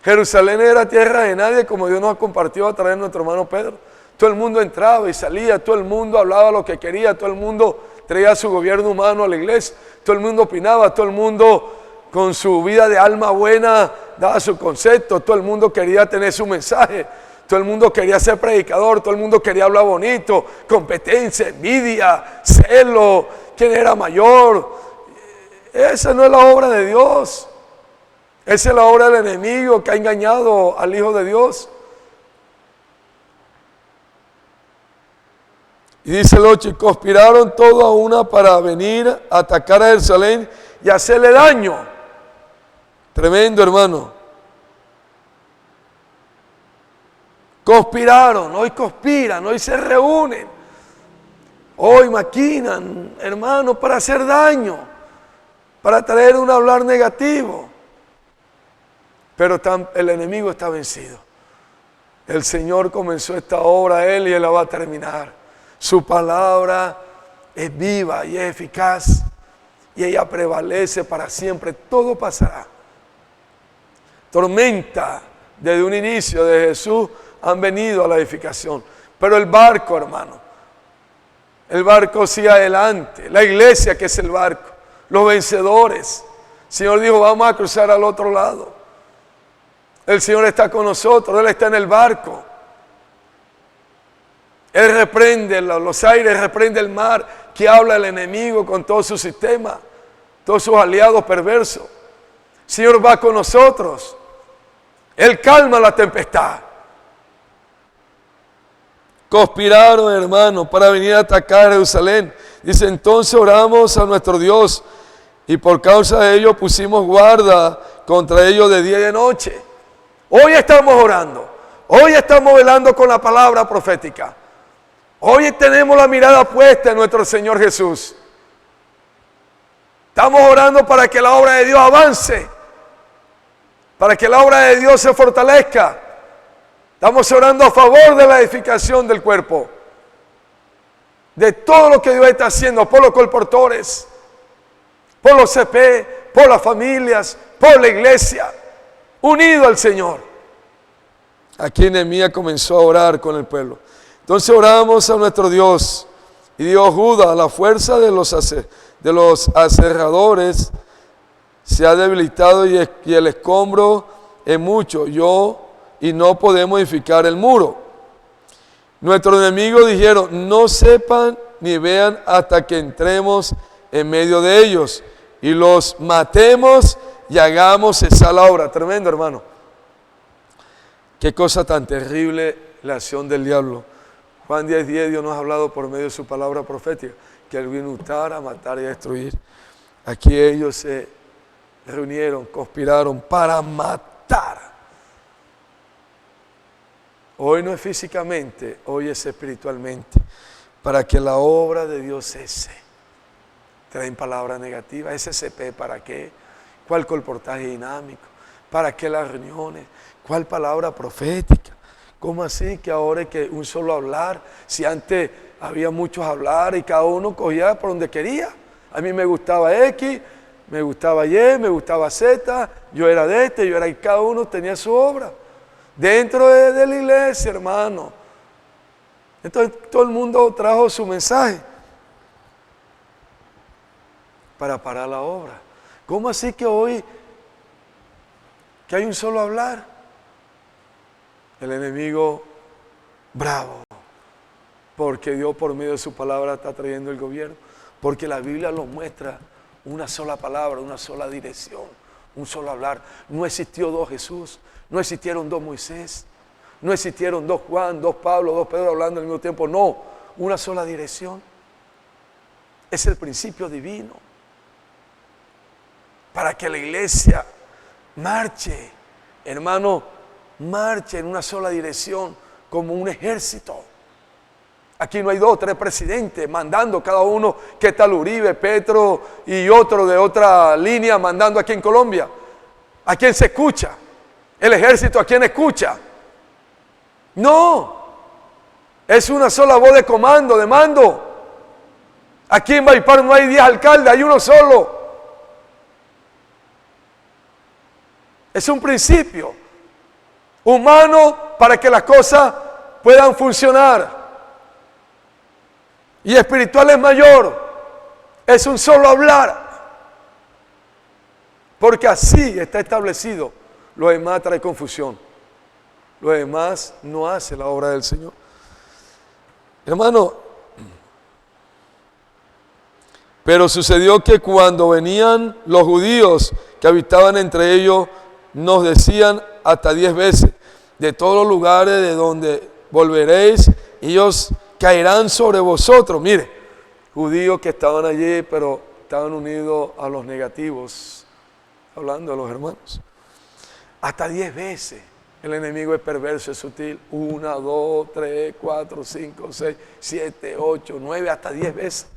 Speaker 2: Jerusalén era tierra de nadie, como Dios nos ha compartido a través de nuestro hermano Pedro. Todo el mundo entraba y salía, todo el mundo hablaba lo que quería, todo el mundo traía su gobierno humano a la iglesia, todo el mundo opinaba, todo el mundo con su vida de alma buena daba su concepto, todo el mundo quería tener su mensaje, todo el mundo quería ser predicador, todo el mundo quería hablar bonito, competencia, envidia, celo, quién era mayor. Esa no es la obra de Dios. Esa es la obra del enemigo que ha engañado al Hijo de Dios. Y dice el 8, y conspiraron todos a una para venir a atacar a Jerusalén y hacerle daño. Tremendo, hermano. Conspiraron, hoy conspiran, hoy se reúnen. Hoy maquinan, hermano, para hacer daño, para traer un hablar negativo. Pero el enemigo está vencido. El Señor comenzó esta obra, Él, y Él la va a terminar. Su palabra es viva y es eficaz, y ella prevalece para siempre. Todo pasará. Tormenta desde un inicio de Jesús han venido a la edificación. Pero el barco, hermano, el barco sigue adelante. La iglesia, que es el barco, los vencedores. El Señor dijo, vamos a cruzar al otro lado. El Señor está con nosotros, Él está en el barco. Él reprende los aires, reprende el mar, que habla el enemigo con todo su sistema, todos sus aliados perversos. El Señor va con nosotros. Él calma la tempestad. Conspiraron, hermanos, para venir a atacar a Jerusalén. Dice, entonces oramos a nuestro Dios, y por causa de ello pusimos guarda contra ellos de día y de noche. Hoy estamos orando, hoy estamos velando con la palabra profética. Hoy tenemos la mirada puesta en nuestro Señor Jesús. Estamos orando para que la obra de Dios avance, para que la obra de Dios se fortalezca. Estamos orando a favor de la edificación del cuerpo, de todo lo que Dios está haciendo, por los colportores, por los CP, por las familias, por la iglesia, unido al Señor. Aquí Nehemías comenzó a orar con el pueblo. Entonces oramos a nuestro Dios, y Dios Judá, la fuerza de los aserradores se ha debilitado, y el escombro es mucho, y no podemos edificar el muro. Nuestros enemigos dijeron, no sepan ni vean hasta que entremos en medio de ellos y los matemos y hagamos esa la obra. Tremendo, hermano. Qué cosa tan terrible la acción del diablo. Juan 10:10, Dios nos ha hablado por medio de su palabra profética, que Él vino a hurtar, a matar y a destruir. Aquí ellos se reunieron, conspiraron para matar. Hoy no es físicamente, hoy es espiritualmente, para que la obra de Dios cese. Traen palabras negativas, SCP, ¿para qué? ¿Cuál colportaje dinámico? ¿Para qué las reuniones? ¿Cuál palabra profética? ¿Cómo así que ahora es que un solo hablar? Si antes había muchos hablar y cada uno cogía por donde quería. A mí me gustaba X, me gustaba Y, me gustaba Z, yo era de este, yo era y cada uno tenía su obra. Dentro de la iglesia, hermano. Entonces todo el mundo trajo su mensaje para parar la obra. ¿Cómo así que hoy que hay un solo hablar? El enemigo bravo, porque Dios por medio de su palabra está trayendo el gobierno, porque la Biblia lo muestra, una sola palabra, una sola dirección, un solo hablar. No existió dos Jesús, no existieron dos Moisés, no existieron dos Juan, dos Pablo, dos Pedro hablando al mismo tiempo, no, una sola dirección. Es el principio divino para que la iglesia marche, hermano, marche en una sola dirección como un ejército. Aquí no hay dos, tres presidentes mandando cada uno, que tal Uribe, Petro y otro de otra línea mandando aquí en Colombia. ¿A quién se escucha? ¿El ejército a quién escucha? No, es una sola voz de comando, de mando. Aquí en Valledupar no hay 10 alcaldes, hay uno solo. Es un principio humano para que las cosas puedan funcionar. Y espiritual es mayor. Es un solo hablar. Porque así está establecido. Lo demás trae confusión. Lo demás no hace la obra del Señor. Hermano, pero sucedió que cuando venían los judíos que habitaban entre ellos, nos decían hasta 10 veces, de todos los lugares de donde volveréis, ellos caerán sobre vosotros. Mire, judíos que estaban allí, pero estaban unidos a los negativos, hablando de los hermanos. Hasta 10 veces. El enemigo es perverso, es sutil. 1, 2, 3, 4, 5, 6, 7, 8, 9, hasta 10 veces.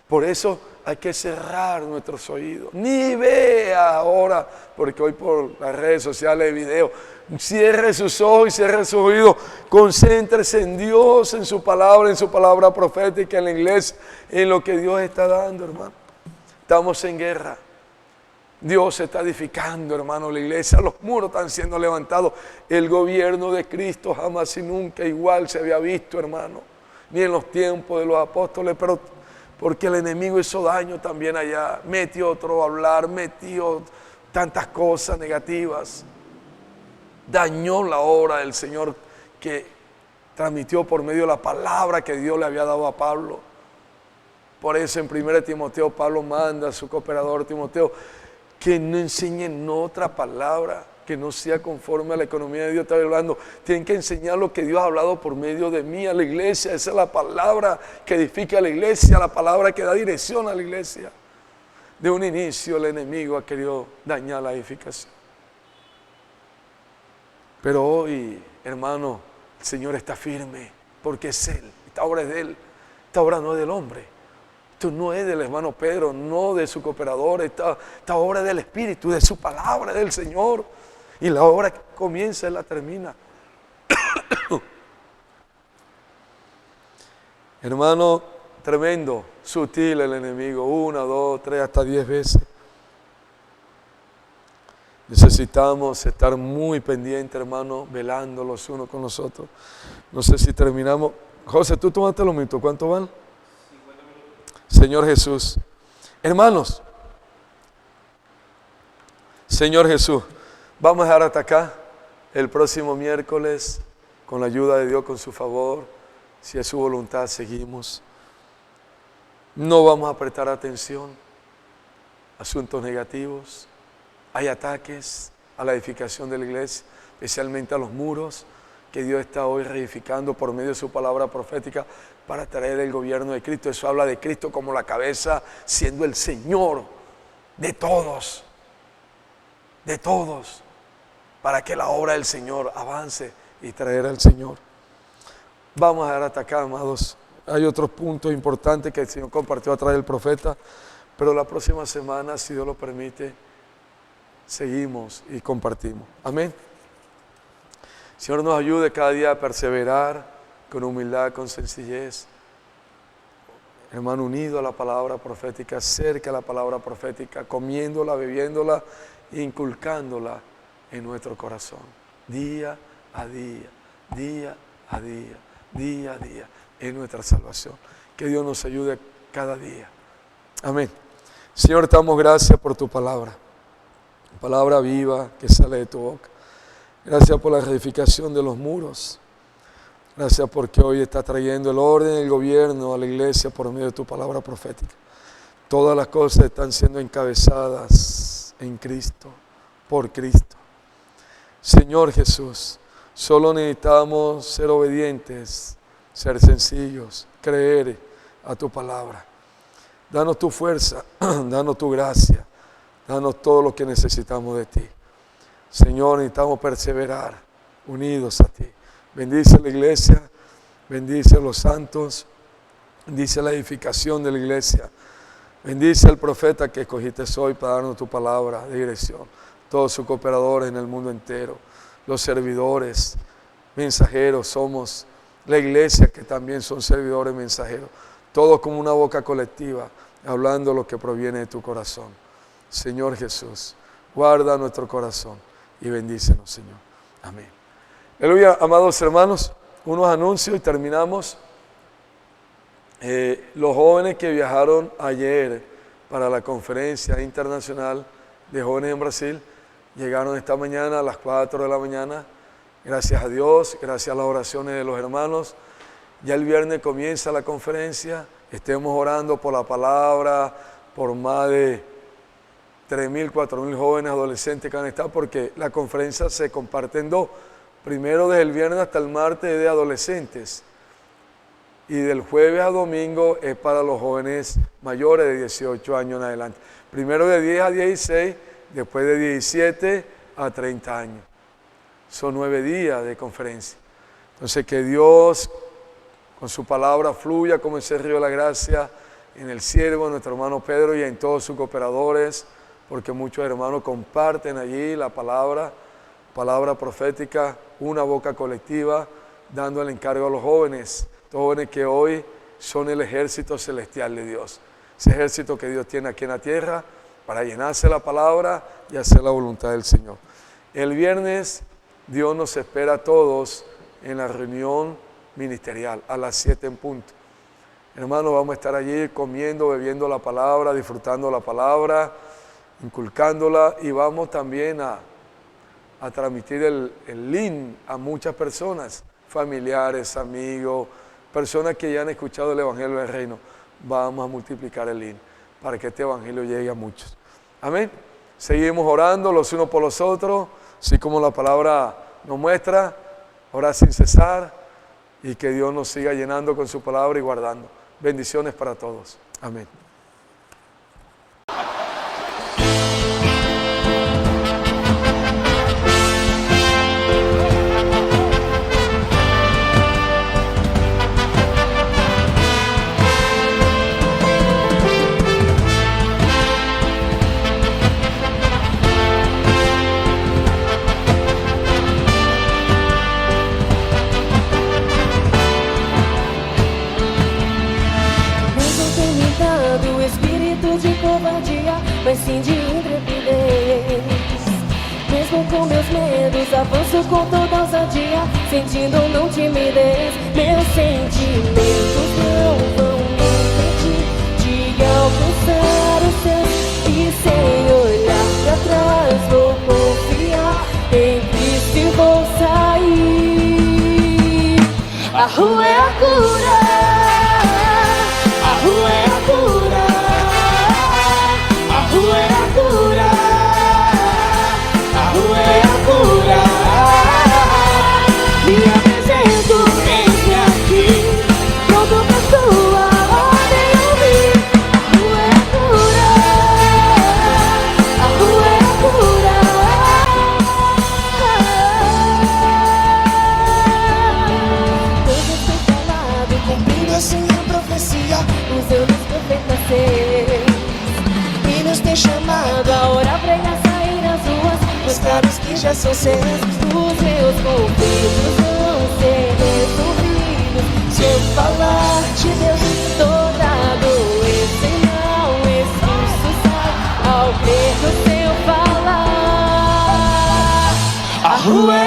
Speaker 2: Por eso hay que cerrar nuestros oídos. Ni vea ahora, porque hoy por las redes sociales, video, cierre sus ojos y cierre sus oídos. Concéntrese en Dios, en su palabra profética, en la iglesia, en lo que Dios está dando, hermano. Estamos en guerra. Dios se está edificando, hermano, la iglesia. Los muros están siendo levantados. El gobierno de Cristo jamás y nunca igual se había visto, hermano. Ni en los tiempos de los apóstoles, pero porque el enemigo hizo daño también allá, metió otro hablar, metió tantas cosas negativas, dañó la obra del Señor que transmitió por medio de la palabra que Dios le había dado a Pablo. Por eso en 1 Timoteo Pablo manda a su cooperador Timoteo que no enseñen otra palabra que no sea conforme a la economía de Dios. Está hablando, tienen que enseñar lo que Dios ha hablado por medio de mí a la iglesia. Esa es la palabra que edifica a la iglesia, la palabra que da dirección a la iglesia. De un inicio el enemigo ha querido dañar la edificación. Pero hoy, hermano, el Señor está firme porque es Él. Esta obra es de Él. Esta obra no es del hombre. Esto no es del hermano Pedro, no de su cooperador. Esta obra es del Espíritu, de su palabra, del Señor. Y la obra comienza y la termina. Hermano, tremendo, sutil el enemigo. 1, 2, 3, hasta 10 veces. Necesitamos estar muy pendientes, hermano, velando los unos con los otros. No sé si terminamos. José, tú tomaste los minutos. ¿Cuánto van?
Speaker 3: 50 minutos.
Speaker 2: Señor Jesús. Hermanos, Señor Jesús, vamos a dejar hasta acá. El próximo miércoles, con la ayuda de Dios, con su favor, si es su voluntad, seguimos. No vamos a prestar atención a asuntos negativos. Hay ataques a la edificación de la iglesia, especialmente a los muros que Dios está hoy reedificando por medio de su palabra profética para traer el gobierno de Cristo. Eso habla de Cristo como la cabeza, siendo el Señor de todos, para que la obra del Señor avance y traer al Señor. Vamos a dar hasta acá, amados. Hay otros puntos importantes que el Señor compartió a través del profeta, pero la próxima semana, si Dios lo permite, seguimos y compartimos. Amén. Señor, nos ayude cada día a perseverar con humildad, con sencillez. Hermano, unido a la palabra profética, cerca a la palabra profética, comiéndola, bebiéndola, inculcándola en nuestro corazón. Día a día, día a día, día a día, en nuestra salvación. Que Dios nos ayude cada día. Amén. Señor, te damos gracias por tu palabra. Palabra viva que sale de tu boca. Gracias por la reedificación de los muros. Gracias porque hoy está trayendo el orden y el gobierno a la iglesia por medio de tu palabra profética. Todas las cosas están siendo encabezadas en Cristo, por Cristo. Señor Jesús, solo necesitamos ser obedientes, ser sencillos, creer a tu palabra. Danos tu fuerza, danos tu gracia, danos todo lo que necesitamos de ti. Señor, necesitamos perseverar unidos a ti. Bendice la iglesia, bendice a los santos, bendice la edificación de la iglesia, bendice al profeta que escogiste hoy para darnos tu palabra de dirección, todos sus cooperadores en el mundo entero, los servidores, mensajeros, somos la iglesia que también son servidores mensajeros, todos como una boca colectiva, hablando lo que proviene de tu corazón. Señor Jesús, guarda nuestro corazón y bendícenos, Señor. Amén. Aleluya, amados hermanos, unos anuncios y terminamos. Los jóvenes que viajaron ayer para la conferencia internacional de jóvenes en Brasil, llegaron esta mañana a las 4 de la mañana, gracias a Dios, gracias a las oraciones de los hermanos. Ya el viernes comienza la conferencia, estemos orando por la palabra, por más de 3.000, 4.000 jóvenes adolescentes que van a estar, porque la conferencia se comparte en dos. Primero desde el viernes hasta el martes es de adolescentes y del jueves a domingo es para los jóvenes mayores de 18 años en adelante. Primero de 10 a 16, después de 17 a 30 años. Son 9 días de conferencia. Entonces que Dios con su palabra fluya como ese río de la gracia en el siervo, nuestro hermano Pedro y en todos sus cooperadores, porque muchos hermanos comparten allí la palabra profética, una boca colectiva, dando el encargo a los jóvenes que hoy son el ejército celestial de Dios. Ese ejército que Dios tiene aquí en la tierra para llenarse la palabra y hacer la voluntad del Señor. El viernes Dios nos espera a todos en la reunión ministerial a las 7 en punto. Hermanos, vamos a estar allí comiendo, bebiendo la palabra, disfrutando la palabra, inculcándola, y vamos también a transmitir el link a muchas personas, familiares, amigos, personas que ya han escuchado el Evangelio del Reino. Vamos a multiplicar el link para que este Evangelio llegue a muchos. Amén. Seguimos orando los unos por los otros, así como la palabra nos muestra, orar sin cesar, y que Dios nos siga llenando con su palabra y guardando. Bendiciones para todos. Amén.
Speaker 1: Mas sim de intrepidez. Mesmo com meus medos, avanço com toda ousadia, sentindo não timidez. Meus sentimentos não vão me impedir de alcançar os seus, e sem olhar pra trás vou confiar em Cristo e vou sair. A rua é a cura, a rua é a cura. A rua é a cura, a rua é a cura. Me apresento, eis-me aqui, pronto pra tua ordem ouvir. A rua é a cura, a rua é a cura. Todo foi falado, cumprido. para os que já são seus. Os meus conflitos vão ser resolvidos se eu falar de Deus. Toda doença não expulso sai ao crer no seu falar. A rua